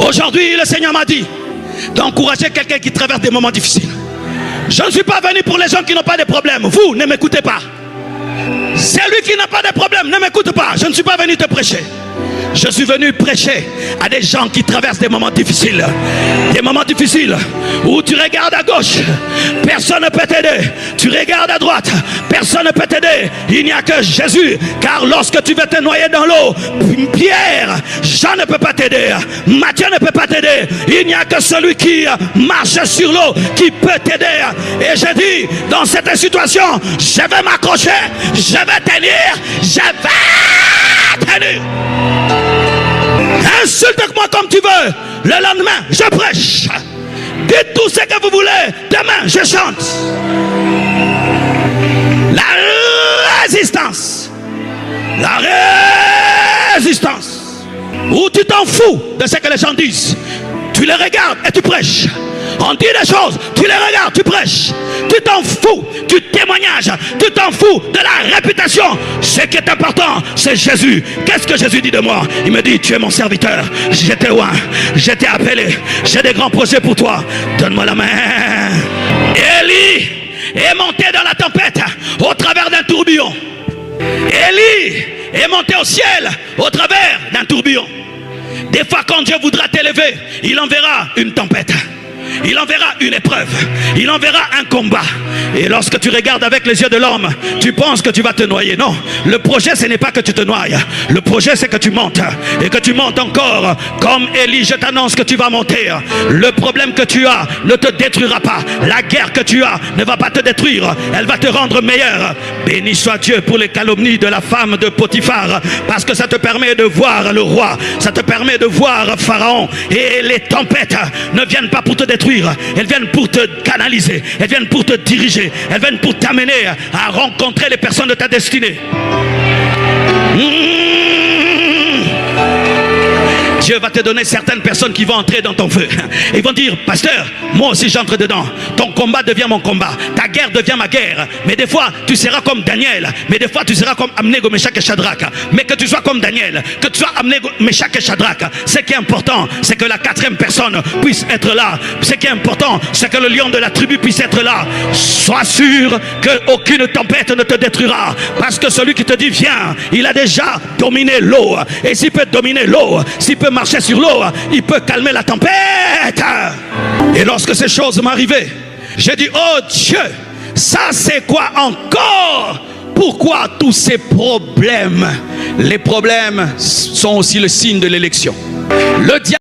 Aujourd'hui, le Seigneur m'a dit d'encourager quelqu'un qui traverse des moments difficiles. Je ne suis pas venu pour les gens qui n'ont pas de problème. Vous, ne m'écoutez pas. Celui qui n'a pas de problème, ne m'écoute pas. Je ne suis pas venu te prêcher. Je suis venu prêcher à des gens qui traversent des moments difficiles. Des moments difficiles où tu regardes à gauche, personne ne peut t'aider. Tu regardes à droite, personne ne peut t'aider. Il n'y a que Jésus. Car lorsque tu veux te noyer dans l'eau, Pierre, Jean ne peut pas t'aider. Matthieu ne peut pas t'aider. Il n'y a que celui qui marche sur l'eau qui peut t'aider. Et je dis, dans cette situation, je vais m'accrocher, je vais tenir, je vais tenir. Insulte-moi comme tu veux. Le lendemain, je prêche. Dites tout ce que vous voulez. Demain, je chante. La résistance. La résistance. Où tu t'en fous de ce que les gens disent. Tu les regardes et tu prêches. On dit des choses, tu les regardes, tu prêches. Tu t'en fous du témoignage, tu t'en fous de la réputation. Ce qui est important, c'est Jésus. Qu'est-ce que Jésus dit de moi? Il me dit, tu es mon serviteur, j'étais loin, j'étais appelé, j'ai des grands projets pour toi. Donne-moi la main. Élie est monté dans la tempête au travers d'un tourbillon. Élie est monté au ciel au travers d'un tourbillon. Des fois quand Dieu voudra t'élever, il enverra une tempête. Il enverra une épreuve. Il enverra un combat. Et lorsque tu regardes avec les yeux de l'homme, tu penses que tu vas te noyer. Non, le projet ce n'est pas que tu te noies. Le projet c'est que tu montes. Et que tu montes encore. Comme Élie, je t'annonce que tu vas monter. Le problème que tu as ne te détruira pas. La guerre que tu as ne va pas te détruire. Elle va te rendre meilleur. Béni soit Dieu pour les calomnies de la femme de Potiphar. Parce que ça te permet de voir le roi. Ça te permet de voir Pharaon. Et les tempêtes ne viennent pas pour te détruire. Elles viennent pour te canaliser, elles viennent pour te diriger, elles viennent pour t'amener à rencontrer les personnes de ta destinée. Dieu va te donner certaines personnes qui vont entrer dans ton feu. Ils vont dire, pasteur, moi aussi j'entre dedans. Ton combat devient mon combat. Ta guerre devient ma guerre. Mais des fois, tu seras comme Daniel. Mais des fois, tu seras comme Abnego, Meshach et Shadrach. Mais que tu sois comme Daniel, que tu sois Abnego, Meshach et Shadrach. Ce qui est important, c'est que la quatrième personne puisse être là. Ce qui est important, c'est que le lion de la tribu puisse être là. Sois sûr qu'aucune tempête ne te détruira. Parce que celui qui te dit, viens, il a déjà dominé l'eau. Et s'il peut dominer l'eau, s'il peut marcher sur l'eau, il peut calmer la tempête. Et lorsque ces choses m'arrivaient, j'ai dit, oh Dieu, ça c'est quoi encore? Pourquoi tous ces problèmes? Les problèmes sont aussi le signe de l'élection. Le diable